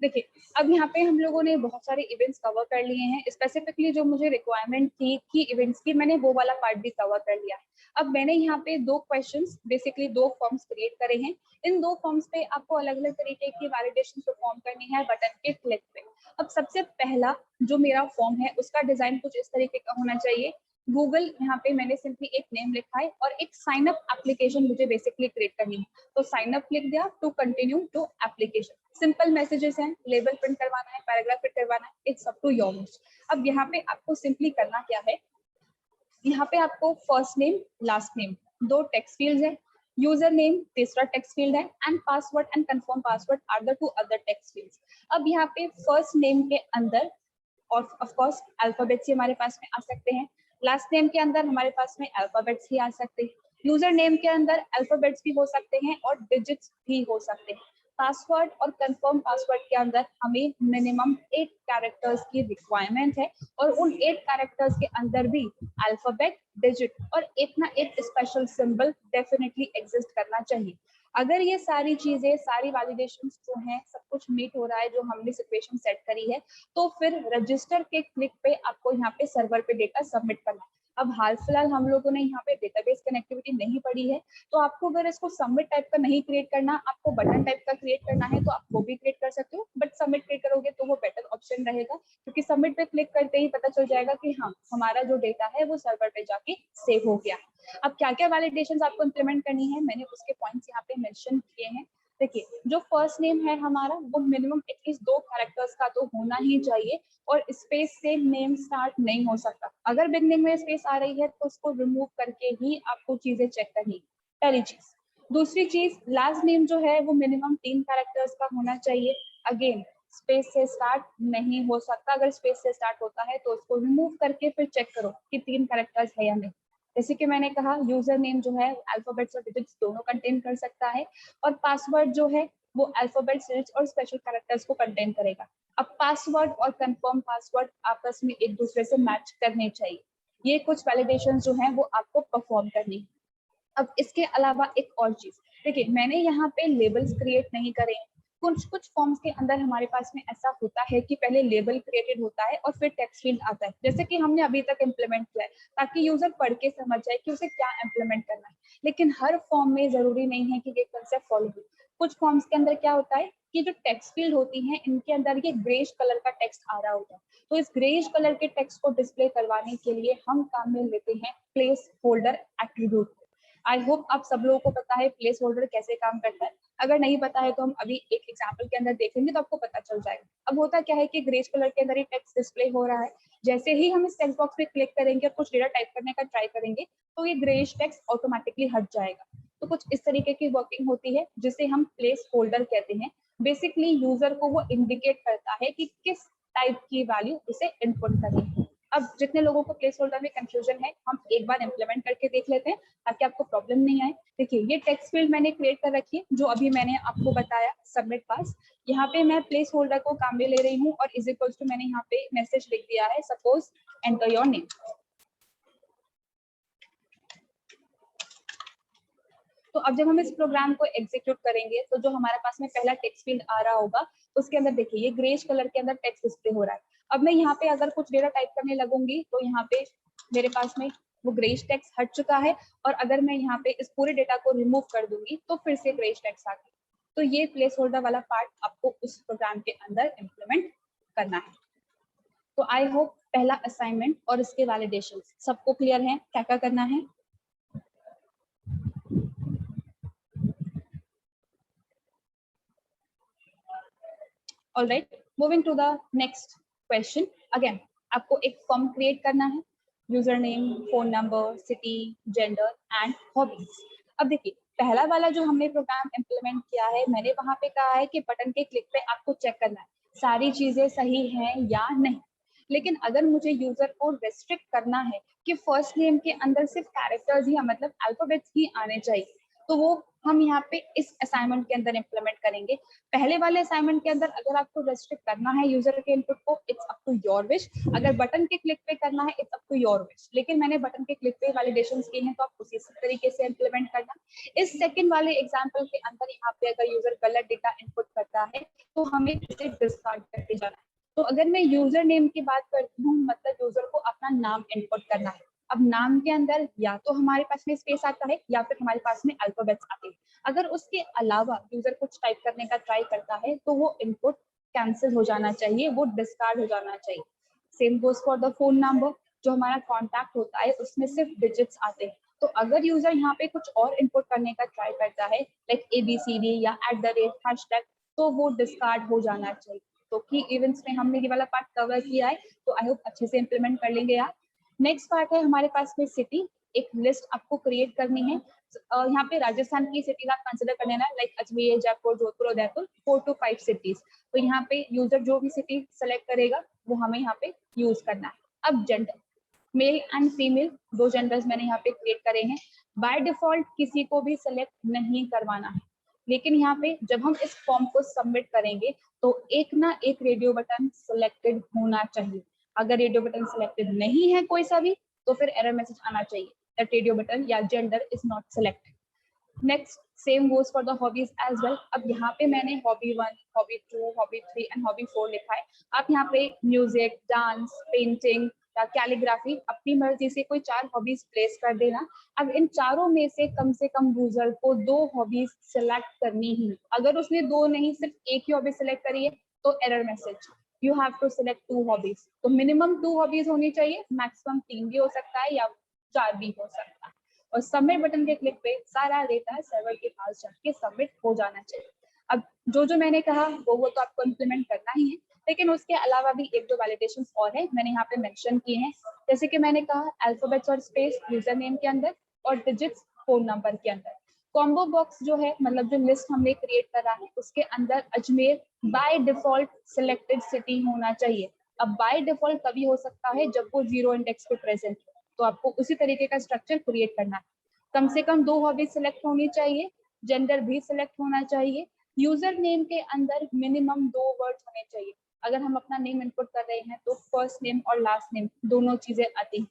देखिए, अब यहाँ पे हम लोगों ने बहुत सारे इवेंट्स कवर कर लिए हैं। स्पेसिफिकली जो मुझे रिक्वायरमेंट थी कि इवेंट्स की, मैंने वो वाला पार्ट भी कवर कर लिया है। अब मैंने यहाँ पे 2 क्वेश्चंस, बेसिकली 2 फॉर्म्स क्रिएट करे हैं। इन 2 फॉर्म्स पे आपको अलग अलग तरीके की वैलिडेशन परफॉर्म करनी है बटन के क्लिक पे। अब सबसे पहला जो मेरा फॉर्म है उसका डिजाइन कुछ इस तरीके का होना चाहिए। गूगल, यहाँ पे मैंने सिंपली एक नेम लिखा है और एक साइन अप एप्लीकेशन मुझे बेसिकली क्रिएट करनी है। तो साइन अप लिख दिया, to continue to application. Simple messages हैं, लेबल प्रिंट करवाना है, पैराग्राफ प्रिंट करवाना है, it's up to your wish. अब यहाँ पे आपको सिंपली करना क्या है, यहाँ पे आपको first name, last name, 2 text fields है, यूजर नेम तीसरा टेक्स्ट फील्ड है, and password and confirm password are the 2 other text fields. अब यहाँ पे फर्स्ट नेम के अंदर और ऑफ कोर्स अल्फाबेट्स ही हमारे पास में आ सकते हैं, लास्ट नेम के अंदर हमारे पास में अल्फाबेट्स ही आ सकते हैं, यूजर नेम के अंदर अल्फाबेट्स भी हो सकते हैं और डिजिट्स भी हो सकते हैं। पासवर्ड और कंफर्म पासवर्ड के अंदर हमें मिनिमम 8 कैरेक्टर्स की रिक्वायरमेंट है और उन 8 कैरेक्टर्स के अंदर भी अल्फाबेट, डिजिट और एक ना एक स्पेशल सिंबल डेफिनेटली एग्जिस्ट करना चाहिए। अगर ये सारी चीजें, सारी वैलिडेशंस जो हैं, सब कुछ मीट हो रहा है जो हमने सिचुएशन सेट करी है, तो फिर रजिस्टर के क्लिक पे आपको यहाँ पे सर्वर पे डेटा सबमिट करना है। अब हाल फिलहाल हम लोगों ने यहाँ पे डेटाबेस कनेक्टिविटी नहीं पढ़ी है, तो आपको अगर इसको सबमिट टाइप का नहीं क्रिएट करना, आपको बटन टाइप का क्रिएट करना है तो आप वो भी क्रिएट कर सकते हो, बट सबमिट क्रिएट करोगे तो वो बेटर ऑप्शन रहेगा, क्योंकि सबमिट पे क्लिक करते ही पता चल जाएगा कि हाँ, हमारा जो डेटा है वो सर्वर पे जाके सेव हो गया। अब क्या क्या वैलिडेशंस आपको इंप्लीमेंट करनी है, मैंने उसके पॉइंट्स यहाँ पे मेंशन किए हैं। देखिए, जो फर्स्ट नेम है हमारा, वो मिनिमम एटलीस्ट 2 कैरेक्टर्स का तो होना ही चाहिए और स्पेस से नेम स्टार्ट नहीं हो सकता। अगर बिगनिंग में स्पेस आ रही है तो उसको रिमूव करके ही आपको चीजें चेक करनी है, पहली चीज। दूसरी चीज, लास्ट नेम जो है वो मिनिमम 3 कैरेक्टर्स का होना चाहिए। अगेन, स्पेस से स्टार्ट नहीं हो सकता, अगर स्पेस से स्टार्ट होता है तो उसको रिमूव करके फिर चेक करो कि 3 कैरेक्टर्स है या नहीं। जैसे कि मैंने कहा, यूजर नेम जो है अल्फाबेट्स और डिजिट्स दोनों कंटेन कर सकता है, और पासवर्ड जो है वो अल्फाबेट्स, डिजिट्स और स्पेशल कैरेक्टर्स को कंटेन करेगा। अब पासवर्ड और कंफर्म पासवर्ड आपस में एक दूसरे से मैच करने चाहिए। ये कुछ वैलिडेशन जो हैं वो आपको परफॉर्म करनी है। अब इसके अलावा एक और चीज, देखिए मैंने यहाँ पे लेबल्स क्रिएट नहीं करे हैं। कुछ कुछ फॉर्म्स के अंदर हमारे पास में ऐसा होता है कि पहले लेबल क्रिएटेड होता है और फिर टेक्स्ट फील्ड आता है, जैसे कि हमने अभी तक इम्प्लीमेंट किया है, ताकि यूजर पढ़ के समझ जाए कि उसे क्या इम्प्लीमेंट करना है। लेकिन हर फॉर्म में जरूरी नहीं है कि ये कंसेप्ट फॉलो हो। कुछ फॉर्म्स के अंदर क्या होता है कि जो टेक्स्ट फील्ड होती हैं, इनके अंदर ये ग्रेश कलर का टेक्स्ट आ रहा होता है, तो इस ग्रेश कलर के टेक्स्ट को डिस्प्ले करवाने के लिए हम काम में लेते हैं place holder attribute. I hope आप सब लोगों को पता है प्लेस होल्डर कैसे काम करता है। अगर नहीं पता है तो हम अभी एक एग्जांपल के अंदर देखेंगे तो आपको पता चल जाएगा। अब होता क्या है कि ग्रेस कलर के अंदर ही टेक्स्ट डिस्प्ले हो रहा है, जैसे ही हम इस टेक्स्ट बॉक्स पे क्लिक करेंगे और कुछ डेटा टाइप करने का ट्राई करेंगे तो ये ग्रेश टेक्स्ट ऑटोमेटिकली हट जाएगा। तो कुछ इस तरीके की वर्किंग होती है जिसे हम प्लेस होल्डर कहते हैं। बेसिकली यूजर को वो इंडिकेट करता है कि किस टाइप की वैल्यू उसे इनपुट करनी है। अब जितने लोगों को प्लेस होल्डर में कंफ्यूजन है, हम एक बार इम्प्लीमेंट करके देख लेते हैं ताकि आपको प्रॉब्लम नहीं आए। देखिए, ये टेक्स्ट फील्ड मैंने क्रिएट कर रखी है जो अभी मैंने आपको बताया, सबमिट पास। यहाँ पे मैं प्लेस होल्डर को काम में ले रही हूँ और इज इक्वल्स टू मैंने यहाँ पे मैसेज लिख दिया है, सपोज एंटर योर नेम। तो अब जब हम इस प्रोग्राम को एग्जीक्यूट करेंगे तो जो हमारे पास में पहला टेक्स्ट फील्ड आ रहा होगा उसके अंदर देखिए ये ग्रेश कलर के अंदर टेक्स्ट डिस्प्ले हो रहा है। अब मैं यहाँ पे अगर कुछ डेटा टाइप करने लगूंगी तो यहाँ पे मेरे पास में वो ग्रेश टेक्स्ट हट चुका है, और अगर मैं यहाँ पे इस पूरे डेटा को रिमूव कर दूंगी तो फिर से ग्रेश टेक्स्ट आ गया। तो ये प्लेस होल्डर वाला पार्ट आपको उस प्रोग्राम के अंदर इम्प्लीमेंट करना है। तो आई होप पहला असाइनमेंट और इसके वैलिडेशन सबको क्लियर है क्या क्या करना है। Alright, moving to the next question. Again आपको एक फॉर्म क्रिएट करना है, username, phone number, city, gender and hobbies. अब देखिए, पहला वाला जो हमने प्रोग्राम इम्प्लीमेंट किया है, मैंने वहां पे कहा है कि बटन के क्लिक पे आपको चेक करना है सारी चीजें सही हैं या नहीं। लेकिन अगर मुझे यूजर को रेस्ट्रिक्ट करना है कि फर्स्ट नेम के अंदर सिर्फ कैरेक्टर्स ही, मतलब अल्फाबेट्स ही आने चाहिए, तो वो हम यहाँ पे इस असाइनमेंट के अंदर इम्प्लीमेंट करेंगे। पहले वाले असाइनमेंट के अंदर अगर आपको रेस्ट्रिक्ट करना है यूजर के इनपुट को, it's up to your wish. अगर बटन के क्लिक पे करना है, it's up to your wish. लेकिन मैंने बटन के क्लिक पे वैलिडेशंस की हैं तो आप उसी तरीके से इम्प्लीमेंट करना। इस सेकंड वाले एग्जांपल के अंदर यहाँ पे अगर यूजर गलत डेटा इनपुट करता है तो हमें इसे डिस्कार्ड करके जाना है। तो अगर मैं यूजर नेम की बात करती हूँ, मतलब यूजर को अपना नाम इनपुट करना है। अब नाम के अंदर या तो हमारे पास में स्पेस आता है या फिर हमारे पास में अल्फाबेट्स आते हैं। अगर उसके अलावा यूजर कुछ टाइप करने का ट्राई करता है तो वो इनपुट कैंसिल हो जाना चाहिए, वो डिस्कार्ड हो जाना चाहिए। Same goes for the phone number. जो हमारा कॉन्टैक्ट होता है उसमें सिर्फ डिजिट्स आते हैं, तो अगर यूजर यहाँ पे कुछ और इनपुट करने का ट्राई करता है लाइक ABCD या @ तो वो डिस्कार्ड हो जाना चाहिए। तो की इवेंट्स में हमने ये वाला पार्ट कवर किया है, तो आई होप अच्छे से इंप्लीमेंट कर लेंगे आप। नेक्स्ट पार्ट है हमारे पास में सिटी। एक लिस्ट आपको क्रिएट करनी है। यहाँ पे राजस्थान की सिटीज आप कंसिडर कर लेना, like Ajmer, Jaipur, Jodhpur, Udaipur, 4 to 5 cities. तो यहाँ पे यूजर जो भी सिटी सेलेक्ट करेगा वो हमें यहाँ पे यूज करना है। अब gender, male and female 2 genders मैंने यहाँ पे क्रिएट करे हैं। बाय डिफॉल्ट किसी को भी सेलेक्ट नहीं करवाना है, लेकिन यहाँ पे जब हम इस फॉर्म को सबमिट करेंगे तो एक ना एक रेडियो बटन सिलेक्टेड होना चाहिए। अगर रेडियो बटन सिलेक्टेड नहीं है कोई सा भी, तो फिर एरर मैसेज आना चाहिए दैट रेडियो बटन या gender is not selected. Next same goes for the hobbies as well. अब यहाँ पे मैंने hobby 1, hobby 2, hobby 3 and hobby 4 लिखा है। आप यहाँ पे म्यूजिक, डांस, पेंटिंग या कैलीग्राफी अपनी मर्जी से कोई 4 हॉबीज प्लेस कर देना। अब इन चारों में से कम यूजर को 2 हॉबीज सिलेक्ट करनी ही। अगर उसने 2 नहीं सिर्फ एक ही हॉबी सिलेक्ट करी है तो error message, you have to select 2 hobbies. तो मिनिमम 2 हॉबीज होनी चाहिए, मैक्सिमम 3 भी हो सकता है या 4 भी हो सकता है। और सबमिट बटन के क्लिक पे सारा डेटा सर्वर के पास जाके सबमिट हो जाना चाहिए। अब जो मैंने कहा वो तो आपको इम्प्लीमेंट करना ही है, लेकिन उसके अलावा भी 1-2 वैलिडेशन और है, मैंने यहाँ पे मेंशन किए हैं। जैसे कि मैंने कहा अल्फाबेट्स और स्पेस यूजर नेम के अंदर और डिजिट्स फोन नंबर के अंदर। कॉम्बो बॉक्स जो है, मतलब जो लिस्ट हमने क्रिएट करा है उसके अंदर Ajmer by default selected city होना चाहिए। अब बाय डिफॉल्ट तभी हो सकता है जब वो 0 इंडेक्स पे प्रेजेंट हो, तो आपको उसी तरीके का स्ट्रक्चर क्रिएट करना है। कम से कम 2 हॉबी सिलेक्ट होनी चाहिए, जेंडर भी सिलेक्ट होना चाहिए। यूजर नेम के अंदर मिनिमम 2 वर्ड्स होने चाहिए। अगर हम अपना नेम इनपुट कर रहे हैं तो फर्स्ट नेम और लास्ट नेम दोनों चीजें आती हैं,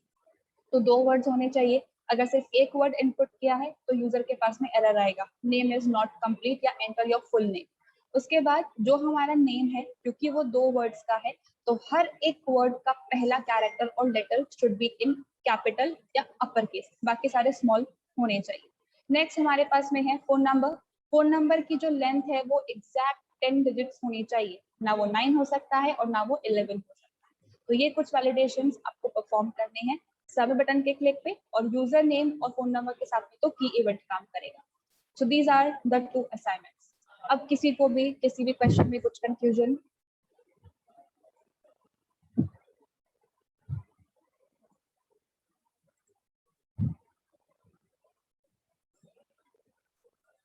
तो 2 वर्ड्स होने चाहिए। अगर सिर्फ एक वर्ड इनपुट किया है तो यूजर के पास में एरर आएगा, नेम इज नॉट कंप्लीट या एंटर योर फुल नेम। उसके बाद जो हमारा नेम है, क्योंकि वो 2 वर्ड्स का है, तो हर एक वर्ड का पहला कैरेक्टर और letter should be in capital या अपर केस, बाकी सारे स्मॉल होने चाहिए। नेक्स्ट हमारे पास में है फोन नंबर। फोन नंबर की जो लेंथ है वो एग्जैक्ट 10 डिजिट्स होनी चाहिए, ना वो 9 हो सकता है और ना वो 11 हो सकता है। तो ये कुछ वैलिडेशंस आपको परफॉर्म करने हैं सबमिट बटन के क्लिक पे, और यूजर नेम और फोन नंबर के साथ में तो की इवेंट काम करेगा। So these are the 2 assignments. अब किसी को भी किसी भी क्वेश्चन में कुछ कंफ्यूजन?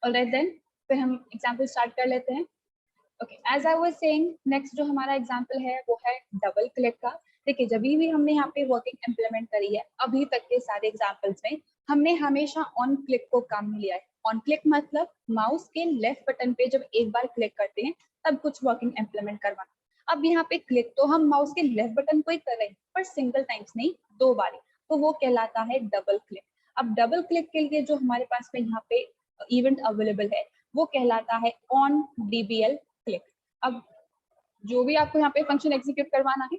ऑलराइट देन, फिर हम एग्जांपल स्टार्ट कर लेते हैं। Okay, as I was saying, next जो हमारा एग्जांपल है वो है डबल क्लिक का। देखिए, जब भी हमने यहाँ पे वर्किंग इम्प्लीमेंट करी है अभी तक के सारे एग्जांपल्स में, हमने हमेशा ऑन क्लिक को काम में लिया है। ऑन क्लिक मतलब माउस के लेफ्ट बटन पे जब एक बार क्लिक करते हैं तब कुछ वर्किंग इम्प्लीमेंट करवाना। अब यहाँ पे क्लिक तो हम माउस के लेफ्ट बटन को ही कर रहे हैं, पर सिंगल टाइम्स नहीं, 2 बार, तो वो कहलाता है डबल क्लिक। अब डबल क्लिक के लिए जो हमारे पास में यहाँ पे इवेंट अवेलेबल है वो कहलाता है ऑन DBL क्लिक। अब जो भी आपको यहाँ पे फंक्शन एग्जीक्यूट करवाना है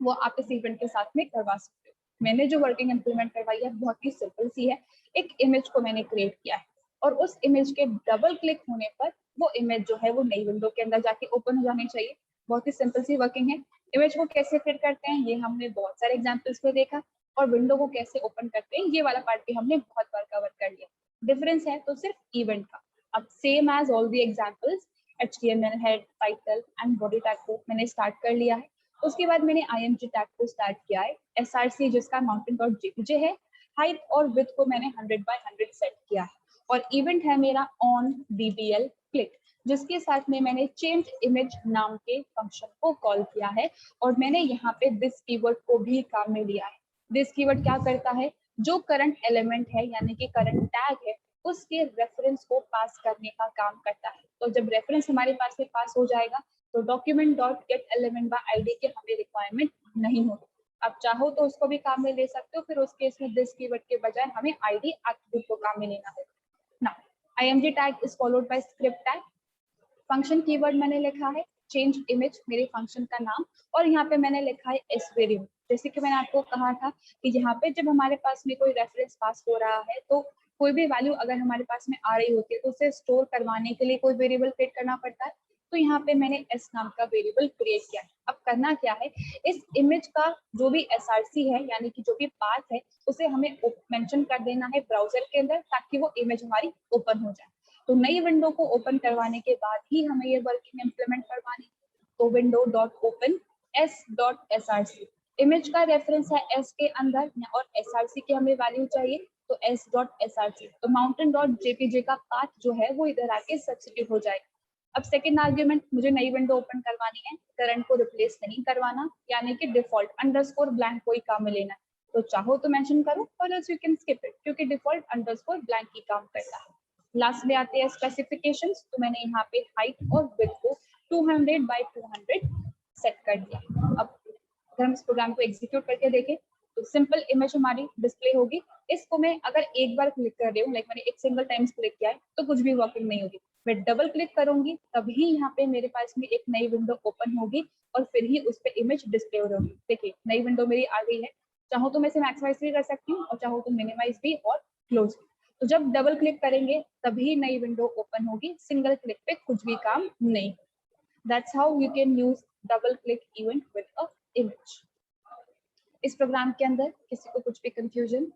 वो आप इस इवेंट के साथ में करवा सकते हो। मैंने जो वर्किंग इम्प्लीमेंट करवाई है बहुत ही सिंपल सी है। एक इमेज को मैंने क्रिएट किया है और उस इमेज के डबल क्लिक होने पर वो इमेज जो है वो नई विंडो के अंदर जाके ओपन हो जानी चाहिए। बहुत ही सिंपल सी वर्किंग है। इमेज को कैसे फिट करते हैं ये हमने बहुत सारे एग्जाम्पल्स में देखा, और विंडो को कैसे ओपन करते हैं ये वाला पार्ट भी हमने बहुत बार कवर कर लिया। डिफरेंस है तो सिर्फ इवेंट का। अब same as all the examples, HTML head, title and body tag को मैंने स्टार्ट कर लिया है। उसके बाद मैंने IMG टैग को स्टार्ट किया है, SRC जिसका mountain.jpg है, हाइट और विड्थ को मैंने 100x100 सेट किया है, और इवेंट है मेरा ऑन DBL क्लिक, जिसके साथ में मैंने चेंज इमेज नाम के फंक्शन को कॉल किया है, और मैंने यहाँ पे दिस कीवर्ड को भी काम में लिया है। दिस कीवर्ड क्या करता है, जो करंट एलिमेंट है यानी कि करंट टैग है उसके रेफरेंस को पास करने का काम करता है। तो जब रेफरेंस हमारे पास से पास हो जाएगा तो document dot gate element by ID की हमें रिक्वायरमेंट नहीं होगी। आप चाहो तो उसको भी काम में ले सकते हो, फिर उस केस में दिस कीवर्ड के बजाय हमें ID एट्रिब्यूट को काम में लेना होगा। Now IMG tag is followed by script tag. Function keyword मैंने लिखा है चेंज इमेज, मेरे फंक्शन का नाम, और यहाँ पे मैंने लिखा है एस वेरिएबल। जैसे कि मैंने आपको कहा था कि यहाँ पे जब हमारे पास में कोई रेफरेंस पास हो रहा है तो कोई भी वैल्यू अगर हमारे पास में आ रही होती है तो उसे स्टोर करवाने के लिए कोई वेरिएबल क्रिएट करना पड़ता है। तो यहाँ पे मैंने एस नाम का वेरिएबल क्रिएट किया है। अब करना क्या है, इस इमेज का जो भी एसआरसी है यानी कि जो भी पाथ है उसे हमें मेंशन कर देना है ब्राउजर के अंदर ताकि वो इमेज हमारी ओपन हो जाए। तो नई विंडो को ओपन करवाने के बाद ही हमें ये वर्किंग इम्प्लीमेंट करवानी। तो window dot open S dot SRC, image का रेफरेंस है एस के अंदर और एसआरसी की हमें वैल्यू चाहिए तो एस डॉट एसआरसी। तो माउंटेन डॉट जेपीजे का पाथ जो है वो इधर आके सब्स्टिट्यूट हो जाएगा। अब सेकेंड आर्ग्यूमेंट, मुझे नई विंडो ओपन करवानी है, करंट को रिप्लेस नहीं करवाना, यानी कि डिफॉल्ट अंडरस्कोर ब्लैंक कोई काम में लेना है। तो चाहो तो मेंशन करो और else you can skip it, क्योंकि डिफॉल्ट अंडरस्कोर ब्लैंक ही काम करता है। लास्ट में आते हैं स्पेसिफिकेशंस। तो मैंने यहाँ पे हाइट और विड्थ को 200 बाय 200 सेट कर दिया। अब अगर हम इस प्रोग्राम को एग्जीक्यूट करके देखें तो सिंपल इमेज हमारी डिस्प्ले होगी। इसको मैं अगर एक बार क्लिक कर रही हूँ, लाइक मैंने एक सिंगल टाइम्स क्लिक किया है, तो कुछ भी वर्किंग नहीं होगी। मैं डबल क्लिक करूंगी तभी यहाँ पे मेरे पास में एक नई विंडो ओपन होगी और फिर ही उस पर इमेज डिस्प्ले हो होगी। देखिए नई विंडो मेरी आ गई है, चाहो तो मैं इसे मैक्सिमाइज भी कर सकती हूँ और चाहो तो मिनिमाइज भी और क्लोज भी। तो जब डबल क्लिक करेंगे तभी नई विंडो ओपन होगी, सिंगल क्लिक पे कुछ भी काम नहीं। That's how you can use double click event with a image. इस प्रोग्राम के अंदर किसी को कुछ भी confusion?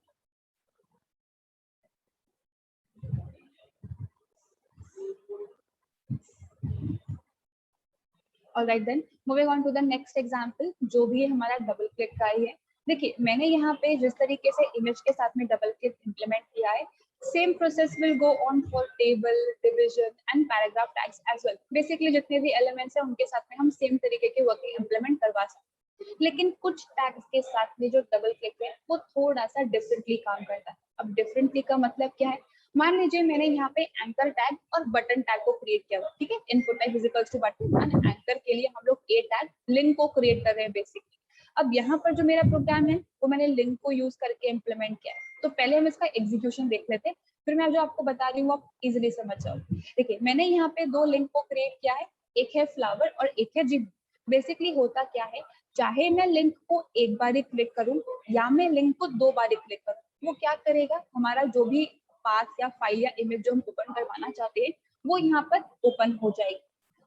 Alright then, moving on to the next example, जो भी हमारा डबल क्लिक का ही है। देखिए मैंने यहाँ पे जिस तरीके से इमेज के साथ में डबल क्लिक इंप्लीमेंट किया है, same process will go on for table, division and paragraph tags as well. Basically जितने भी एलिमेंट्स हैं उनके साथ में हम सेम तरीके की वर्किंग इंप्लीमेंट करवा सकते हैं, लेकिन कुछ टैग्स के साथ में जो डबल क्लिक है वो थोड़ा सा डिफरेंटली काम करता है। अब डिफरेंटली का मतलब क्या है, मान लीजिए मैंने यहाँ पे एंकर टैग और बटन टैग को क्रिएट किया हुआ, ठीक है, input tag is equals to button and anchor के लिए हम लोग ए टैग लिंक को क्रिएट कर रहे हैं बेसिकली। अब यहाँ पर जो मेरा प्रोग्राम है वो मैंने लिंक को यूज करके इम्प्लीमेंट किया है। तो पहले हम इसका एग्जीक्यूशन देख लेते हैं, फिर मैं जो आपको बता रही हूँ आप इजिली समझ जाओ। देखिए मैंने यहाँ पे दो लिंक को क्रिएट किया है, एक है फ्लावर और एक है जिम। बेसिकली होता क्या है, चाहे मैं लिंक को एक बार ही क्लिक करूँ या मैं लिंक को दो बार ही क्लिक करूँ, वो क्या करेगा, हमारा जो भी पाथ या फाइल या इमेज जो हम ओपन करवाना चाहते हैं वो यहाँ पर ओपन हो जाएगी।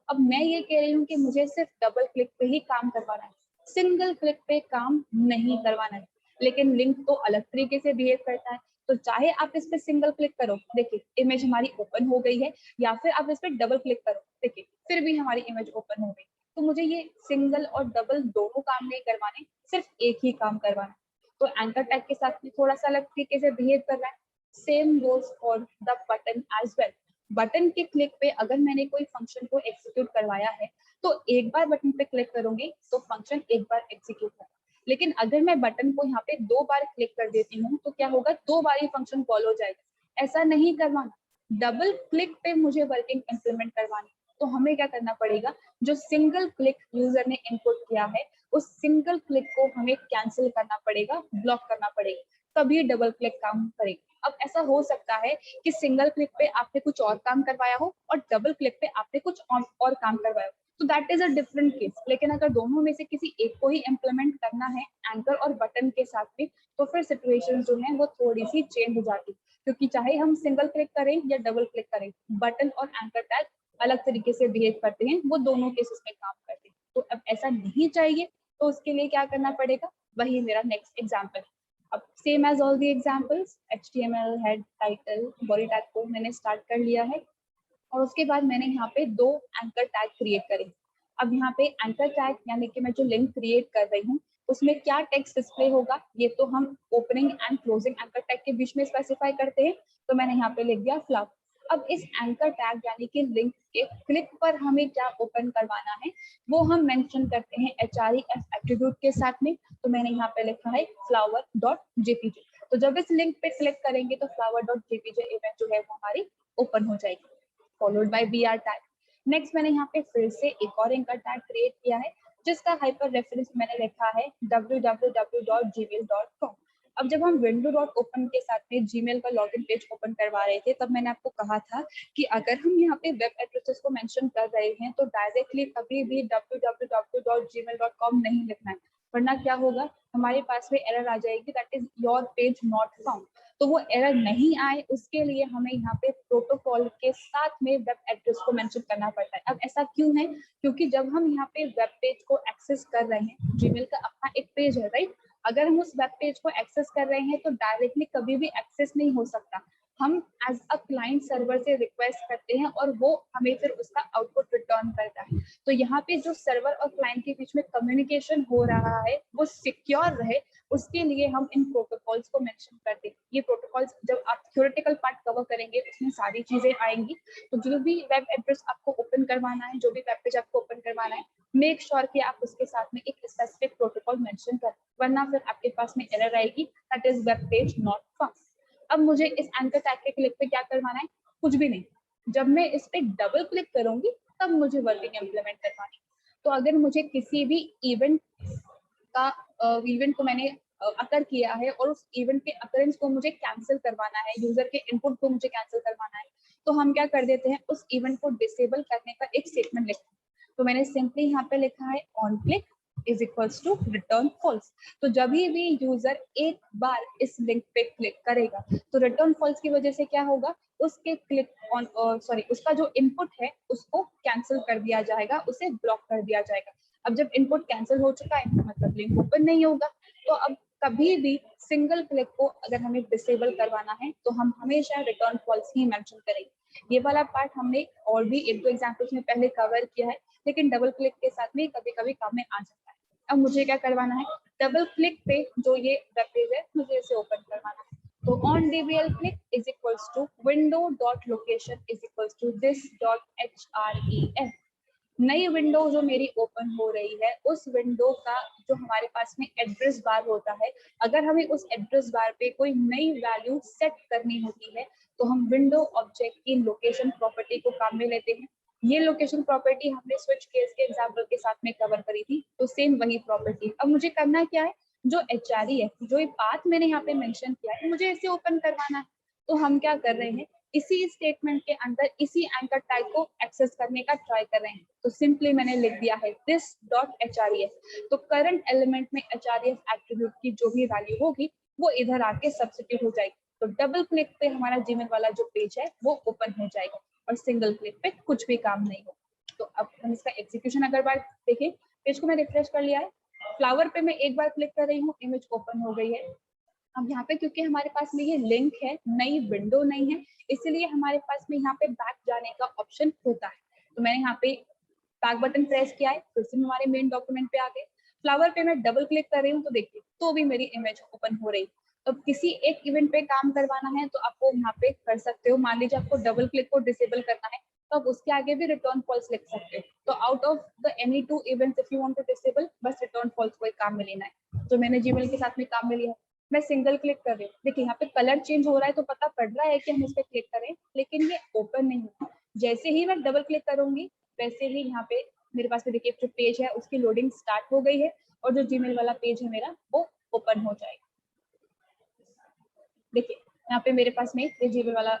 अब मैं ये कह रही हूँ कि मुझे सिर्फ डबल क्लिक पे ही काम करवाना है, सिंगल क्लिक पे काम नहीं करवाना है। लेकिन लिंक तो अलग तरीके से बिहेव करता है, तो चाहे आप इस पे सिंगल क्लिक करो, देखिए इमेज हमारी ओपन हो गई है, या फिर आप इस पे डबल क्लिक करो, देखिए फिर भी हमारी इमेज ओपन हो गई। तो मुझे ये सिंगल और डबल दोनों काम नहीं करवाने, सिर्फ एक ही काम करवाना। तो एंकर टैग के साथ में थोड़ा सा अलग तरीके से बिहेव कर रहा है। Same goes for the button as well. Button के क्लिक पे अगर मैंने कोई फंक्शन को एग्जीक्यूट करवाया है तो एक बार बटन पे क्लिक करूंगी तो फंक्शन एक बार एग्जीक्यूट होगा, लेकिन अगर मैं बटन को यहाँ पे दो बार क्लिक कर देती हूँ तो क्या होगा, दो बार ही फंक्शन कॉल हो जाएगा। ऐसा नहीं करवाना, डबल क्लिक पे मुझे वर्किंग इंप्लीमेंट करवानी। तो हमें क्या करना पड़ेगा, जो सिंगल क्लिक यूजर ने इनपुट किया है उस सिंगल क्लिक को हमें कैंसिल करना पड़ेगा, ब्लॉक करना पड़ेगा, तभी डबल क्लिक काम करेगा। अब ऐसा हो सकता है कि सिंगल क्लिक पे आपने कुछ और काम करवाया हो और डबल क्लिक पे आपने कुछ और काम करवाया हो, तो that is a different case. लेकिन अगर दोनों में से किसी एक को ही इम्प्लीमेंट करना है एंकर और बटन के साथ में, तो फिर सिचुएशन जो है वो थोड़ी सी चेंज हो जाती है, क्योंकि चाहे हम सिंगल क्लिक करें या डबल क्लिक करें, बटन और एंकर टैग अलग तरीके से बिहेव करते हैं, वो दोनों केसेस में काम करते हैं। तो अब ऐसा नहीं चाहिए, तो उसके लिए क्या करना पड़ेगा, वही मेरा नेक्स्ट एग्जाम्पल। अब same as all the examples, HTML head, title, body tag को मैंने स्टार्ट कर लिया है और उसके बाद मैंने यहाँ पे दो एंकर टैग क्रिएट करे। अब यहाँ पे एंकर टैग यानी कि मैं जो लिंक क्रिएट कर रही हूँ उसमें क्या टेक्स्ट डिस्प्ले होगा, ये तो हम opening and closing anchor tag के बीच में स्पेसिफाई करते हैं। तो मैंने यहाँ पे लिख दिया फ्लावर। अब इस एंकर टैग यानी कि लिंक के क्लिक पर हमें क्या ओपन करवाना है वो हम मेंशन करते हैं href एट्रीब्यूट के साथ में। तो मैंने यहाँ पे लिखा है flower.jpg। तो जब इस लिंक पे क्लिक करेंगे तो flower.jpg इमेज जो है वो हमारी ओपन हो जाएगी, followed by br tag. Next मैंने यहाँ पे फिर से एक और एंकर टैग क्रिएट किया है जिसका हाइपर रेफरेंस मैंने लिखा है www.gmail.com। अब जब हम विंडो डॉट ओपन के साथ में जीमेल का लॉगिन पेज ओपन करवा रहे थे, तब मैंने आपको कहा था कि अगर हम यहाँ पे वेब एड्रेसेस को मेंशन कर रहे हैं तो डायरेक्टली कभी भी www.gmail.com नहीं लिखना है, वरना क्या होगा, हमारे पास में एरर आ जाएगी, that is your page not found. तो वो एरर नहीं आए उसके लिए हमें यहाँ पे प्रोटोकॉल के साथ में वेब एड्रेस को मेंशन करना पड़ता है। अब ऐसा क्यों है, क्योंकि जब हम यहाँ पे वेब पेज को एक्सेस कर रहे हैं, जीमेल का अपना एक पेज है, राइट, अगर हम उस वेब पेज को एक्सेस कर रहे हैं तो डायरेक्टली कभी भी एक्सेस नहीं हो सकता, हम एज अ क्लाइंट सर्वर से रिक्वेस्ट करते हैं और वो हमें फिर उसका आउटपुट रिटर्न करता है। तो यहाँ पे जो सर्वर और क्लाइंट के बीच में कम्युनिकेशन हो रहा है वो सिक्योर रहे, उसके लिए हम इन प्रोटोकॉल्स को मेंशन करते हैं। ये प्रोटोकॉल्स जब आप थ्योरेटिकल पार्ट कवर करेंगे उसमें सारी चीजें आएंगी। तो जो भी वेब एड्रेस आपको ओपन करवाना है, जो भी वेब पेज आपको ओपन करवाना है, मेक श्योर कि आप उसके साथ में एक स्पेसिफिक प्रोटोकॉल मेंशन करें, वरना फिर आपके पास में एरर आएगी, that is web page not found. अब मुझे इस एंकर टैग के क्लिक पे क्या करवाना है, कुछ भी नहीं, जब मैं इस पे डबल क्लिक करूंगी तब मुझे वर्किंग इम्प्लीमेंट करवानी। तो अगर मुझे किसी भी इवेंट को मैंने अकर किया है और उस इवेंट के अकरेंस को मुझे कैंसिल करवाना है, यूजर के इनपुट को मुझे कैंसिल करवाना है, तो हम क्या कर देते हैं, उस इवेंट को डिसेबल करने का एक स्टेटमेंट लिखते हैं। तो मैंने सिंपली यहाँ पे लिखा है on click is equals to return false. तो जब भी यूजर एक बार इस लिंक पे क्लिक करेगा तो रिटर्न फॉल्स की वजह से क्या होगा, उसके क्लिक ऑन उसका जो इनपुट है उसको कैंसिल कर दिया जाएगा, उसे ब्लॉक कर दिया जाएगा। अब जब इनपुट कैंसिल हो चुका है मतलब लिंक ओपन नहीं होगा। तो अब कभी भी सिंगल क्लिक को अगर हमें डिसेबल करवाना है तो हम हमेशा रिटर्न फॉल्स ही मेंशन करेंगे। ये वाला पार्ट हमने और भी एक दो एग्जांपल्स में पहले कवर किया है, लेकिन डबल क्लिक के साथ में कभी कभी काम में आ जाता है। अब मुझे क्या करवाना है, डबल क्लिक पे जो ये वेब पेज है मुझे इसे ओपन करवाना है। तो on DBL click is equals to window dot location is equals to this dot href। नई विंडो जो मेरी ओपन हो रही है उस विंडो का जो हमारे पास में एड्रेस बार होता है, अगर हमें उस एड्रेस बार पे कोई नई वैल्यू सेट करनी होती है तो हम विंडो ऑब्जेक्ट की लोकेशन प्रॉपर्टी को काम में लेते हैं। ये लोकेशन प्रॉपर्टी हमने स्विच केस के एग्जांपल के साथ में कवर करी थी, तो सेम वही प्रॉपर्टी। अब मुझे करना क्या है, जो एचआरई है, जो ये पाथ मैंने यहाँ पे मेंशन किया है, मुझे इसे ओपन करवाना है। तो हम क्या कर रहे हैं, इसी स्टेटमेंट के अंदर इसी एंकर टैग को एक्सेस करने का ट्राई कर रहे हैं। तो सिंपली मैंने लिख दिया है दिस डॉट href। तो करंट एलिमेंट में href एट्रीब्यूट की जो भी वैल्यू होगी वो इधर आके सब्स्टिट्यूट हो जाएगी। तो डबल क्लिक पे हमारा जीमेल वाला जो पेज है वो ओपन हो जाएगा और सिंगल क्लिक पे कुछ भी काम नहीं होगा। तो अब हम इसका एग्जीक्यूशन अगर बार देखें, पेज को मैं रिफ्रेश कर लिया है, फ्लावर पे मैं एक बार क्लिक कर रही हूँ, इमेज ओपन हो गई है। अब यहाँ पे क्योंकि हमारे पास में ये लिंक है, नई विंडो नहीं है, इसलिए हमारे पास में यहाँ पे बैक जाने का ऑप्शन होता है। तो मैंने यहाँ पे बैक बटन प्रेस किया है, फिर से हमारे मेन डॉक्यूमेंट पे आ गए। फ्लावर पे मैं डबल क्लिक कर रही हूँ तो देखिए तो भी मेरी इमेज ओपन हो रही। तो किसी एक इवेंट पे काम करवाना है तो आप वो यहाँ पे कर सकते हो। मान लीजिए आपको डबल क्लिक को डिसेबल करना है तो आप उसके आगे भी रिटर्न फॉल्स लिख सकते हो। तो out of the any two events if you want to disable, बस रिटर्न फॉल्स को काम में लेना है। तो मैंने जीमेल के साथ में काम में लिया, मैं सिंगल क्लिक कर रही हूँ, देखिए यहाँ पे कलर चेंज हो रहा है तो पता पड़ रहा है कि हम इस पे क्लिक करें, लेकिन ये ओपन नहीं हुआ। जैसे ही मैं डबल क्लिक करूंगी वैसे ही यहाँ पे मेरे पास में देखिए जो पेज है उसकी लोडिंग स्टार्ट हो गई है और जो जीमेल वाला पेज है मेरा वो ओपन हो जाएगा। देखिए यहाँ पे मेरे पास में ये जीमेल वाला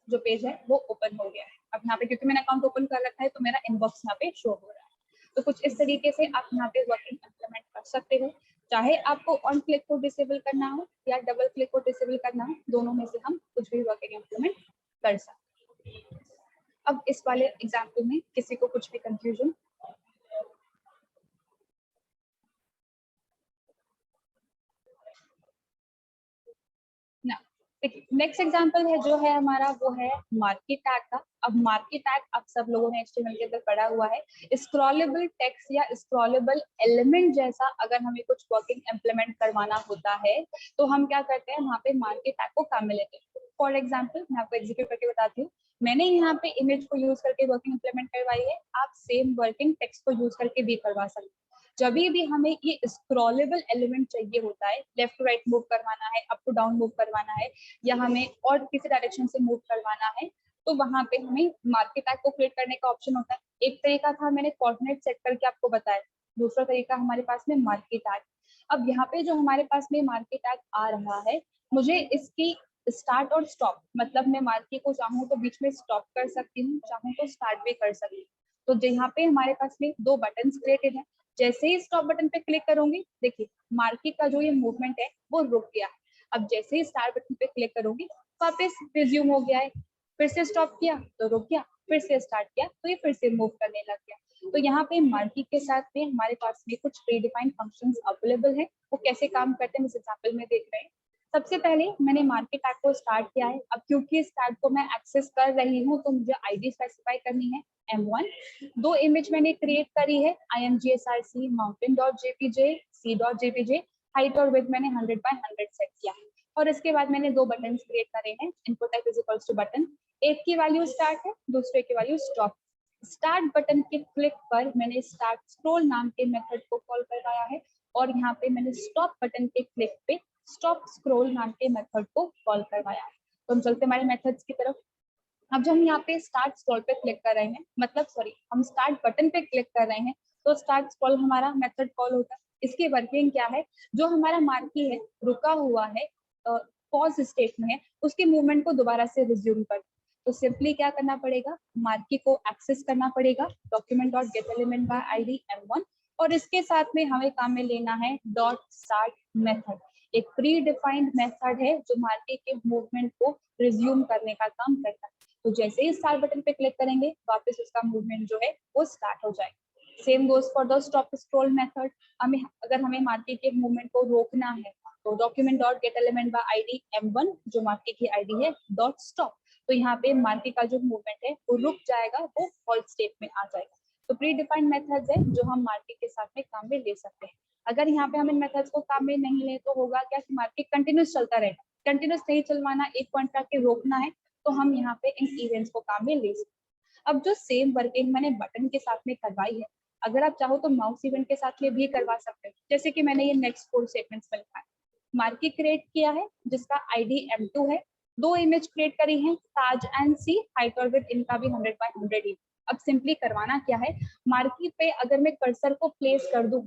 जो पेज है वो ओपन हो गया है। अब यहाँ पे क्योंकि मैंने अकाउंट ओपन कर रखा है तो मेरा इनबॉक्स यहाँ पे शो हो रहा है। तो कुछ इस तरीके से आप यहाँ पे वर्किंग इम्प्लीमेंट कर सकते हो, चाहे आपको ऑन क्लिक को डिसेबल करना हो या डबल क्लिक को डिसेबल करना हो, दोनों में से हम कुछ भी वर्किंग इम्प्लीमेंट कर सकते हैं। अब इस वाले एग्जाम्पल में किसी को कुछ भी कंफ्यूजन? ना, नेक्स्ट एग्जांपल है जो है हमारा वो है मार्केट टैग का। अब मार्केट टैग आप सब लोगों ने एचटीएमएल के अंदर पढ़ा हुआ है, स्क्रॉलेबल टेक्स्ट या स्क्रॉलेबल एलिमेंट जैसा अगर हमें कुछ वर्किंग इम्प्लीमेंट करवाना होता है तो हम क्या करते हैं, वहाँ पे मार्केट टैग को काम में लेते हैं। फॉर एग्जाम्पल मैं आपको एग्जीक्यूट करके बताती हूँ। मैंने यहाँ पे इमेज को यूज करके वर्किंग इम्प्लीमेंट करवाई है, आप सेम वर्किंग टेक्स्ट को यूज करके भी करवा सकते हैं। जब भी हमें ये स्क्रॉलेबल एलिमेंट चाहिए होता है, लेफ्ट टू राइट मूव करवाना है, अप टू डाउन मूव करवाना है, या हमें और किसी डायरेक्शन से मूव करवाना है, तो वहां पे हमें मार्केट टैग को क्रिएट करने का ऑप्शन होता है। एक तरीका था मैंने कोऑर्डिनेट सेट करके आपको बताया, दूसरा तरीका हमारे पास में मार्केट टैग। अब यहाँ पे जो हमारे पास में मार्केट टैग आ रहा है, मुझे इसकी स्टार्ट और स्टॉप, मतलब मैं मार्केट को चाहूँ तो बीच में स्टॉप कर सकती हूँ, चाहूँ तो स्टार्ट भी कर सकती हूँ। तो यहाँ पे हमारे पास में दो बटन क्रिएटेड है। जैसे ही स्टॉप बटन पे क्लिक करूंगी, देखिए मार्केट का जो ये मूवमेंट है वो रुक गया है। अब जैसे ही स्टार्ट बटन पे क्लिक करूंगी, वापस रिज्यूम हो गया है। फिर से स्टॉप किया तो रुक गया, फिर से स्टार्ट किया तो ये फिर से मूव करने लग गया। तो यहाँ पे मार्केट के साथ में हमारे पास में कुछ प्रीडिफाइंड फंक्शंस अवेलेबल है। वो कैसे काम करते हैं इस एग्जांपल में देख रहे हैं। सबसे पहले मैंने मार्केट टैग को स्टार्ट किया है। अब क्योंकि इस टैग को मैं एक्सेस कर रही हूँ तो मुझे आईडी स्पेसिफाई करनी है M1। दो इमेज मैंने क्रिएट करी है, imgsrc mountain.jpg, c.jpg। हाइट और विड्थ मैंने 100x100 सेट किया है। और इसके बाद मैंने दो बटन क्रिएट करे हैं, input type is equals to button. एक की वैल्यू स्टार्ट है, दूसरे की वैल्यू स्टॉप। स्टार्ट बटन के क्लिक पर मैंने स्टार्ट स्क्रॉल नाम के मेथड को कॉल करवाया है, और यहाँ पे मैंने स्टॉप बटन के क्लिक पे स्टॉप स्क्रॉल नाम के मेथड को कॉल करवाया है। तो हम चलते हमारे मेथड्स की तरफ। अब जब हम यहाँ पे स्टार्ट स्क्रॉल पे क्लिक कर रहे हैं, मतलब सॉरी हम स्टार्ट बटन पे क्लिक कर रहे हैं, तो स्टार्ट स्क्रॉल हमारा मेथड कॉल होता है। इसकी वर्किंग क्या है, जो हमारा मार्की है रुका हुआ है, पॉज स्टेट में है, उसके मूवमेंट को दोबारा से रिज्यूम कर। तो सिंपली क्या करना पड़ेगा, मार्की को एक्सेस करना पड़ेगा document dot gate element by ID M1, और इसके साथ में हमें काम में लेना है डॉट स्टार्ट मेथड। एक प्री डिफाइंड मेथड है जो मार्की के मूवमेंट को रिज्यूम करने का काम करता है। तो जैसे ही स्टार्ट बटन पे क्लिक करेंगे, वापस उसका मूवमेंट जो है वो स्टार्ट हो जाएगा। Same goes for the stop scroll method. अगर हमें मार्केट के मूवमेंट को रोकना है तो document dot gate element by ID M1, जो मार्केट की आईडी है, डॉट स्टॉप। तो यहाँ पे मार्केट का जो मूवमेंट है वो रुक जाएगा, वो हॉल्ट स्टेट में आ जाएगा। तो प्री डिफाइंड मेथड्स है जो हम मार्केट के साथ में काम में ले सकते हैं। अगर यहाँ पे हम इन मेथड्स को काम में नहीं ले तो होगा क्या कि मार्केट कंटिन्यूस चलता रहेगा। कंटिन्यूस नहीं चलवाना, एक पॉइंट पे आके रोकना है, तो हम यहाँ पे इन इवेंट्स को काम में ले सकते हैं। अब जो सेम वर्किंग मैंने बटन के साथ में करवाई है, अगर आप चाहो तो माउस इवेंट के साथ में भी करवा सकते हैं। जैसे कि मैंने ये नेक्स्ट 4 स्टेटमेंट्स में लिखा है। मार्केट क्रिएट किया है जिसका आईडी M2 है। दो इमेज क्रिएट करी है, ताज एंड सी, हाइट और विड्थ इनका भी 100x100 ही। अब सिंपली करवाना क्या है, मार्केट पे अगर मैं कर्सर को प्लेस कर दूं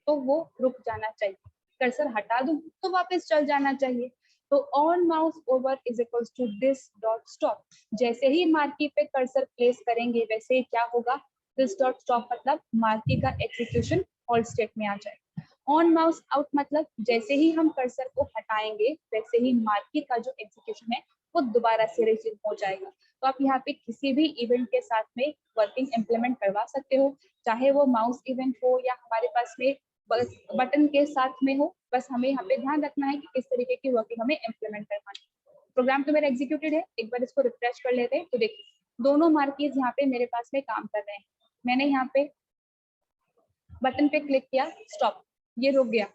तो वो रुक जाना चाहिए, कर्सर हटा दूं तो वापस चल जाना चाहिए। तो on mouse over is equals to this dot stop. जैसे ही मार्की पे कर्सर प्लेस करेंगे वैसे ही क्या होगा, दिस डॉट स्टॉप मतलब मार्की का एग्जीक्यूशन होल्ड स्टेट में आ जाएगा। ऑन माउस आउट मतलब जैसे ही हम कर्सर को हटाएंगे वैसे ही मार्की का जो एग्जीक्यूशन है वो दोबारा से रिज्यूम हो जाएगा। तो आप यहाँ पे किसी भी इवेंट के साथ में वर्किंग इम्प्लीमेंट करवा सकते हो, चाहे वो माउस इवेंट हो या हमारे पास में बस बटन के साथ में हो। बस हमें यहाँ पे ध्यान रखना है कि किस तरीके की वर्किंग हमें इम्प्लीमेंट करवानी है। प्रोग्राम तो मेरा एग्जीक्यूटेड है, एक बार इसको रिफ्रेश कर लेते हैं। तो देखिए दोनों मार्कीज यहाँ पे मेरे पास में काम कर रहे हैं। मैंने यहाँ पे बटन पे क्लिक किया, स्टॉप, ये रुक गया।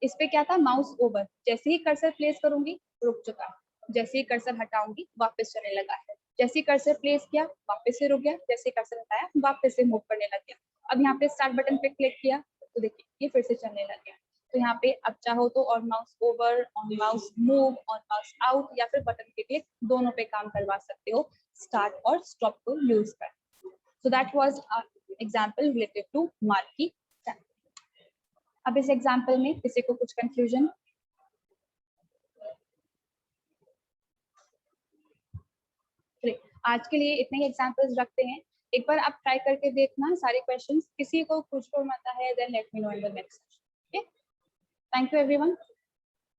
इस पे क्या था, माउस ओवर, जैसे ही कर्सर प्लेस करूंगी रुक चुका, जैसे ही कर्सर हटाऊंगी वापस चलने लगा है। जैसे ही कर्सर प्लेस किया वापस से रुक गया, जैसे कर्सर हटाया वापस से मूव करने लग गया। अब यहाँ पे स्टार्ट बटन पे क्लिक किया तो देखिए ये फिर से चलने लग गया। तो यहाँ पे अब चाहो तो on mouse over, on mouse move, on mouse out या फिर बटन के क्लिक, दोनों पे काम करवा सकते हो स्टार्ट और स्टॉप को यूज कर। So that was example related to marquee. अब इस एग्जाम्पल में किसी को कुछ कंफ्यूजन? आज के लिए इतने ही एग्जाम्पल्स रखते हैं। एक बार आप ट्राई करके देखना सारे क्वेश्चंस। किसी को कुछ प्रॉब्लम आता है then let me know in the next session. Okay, thank you everyone.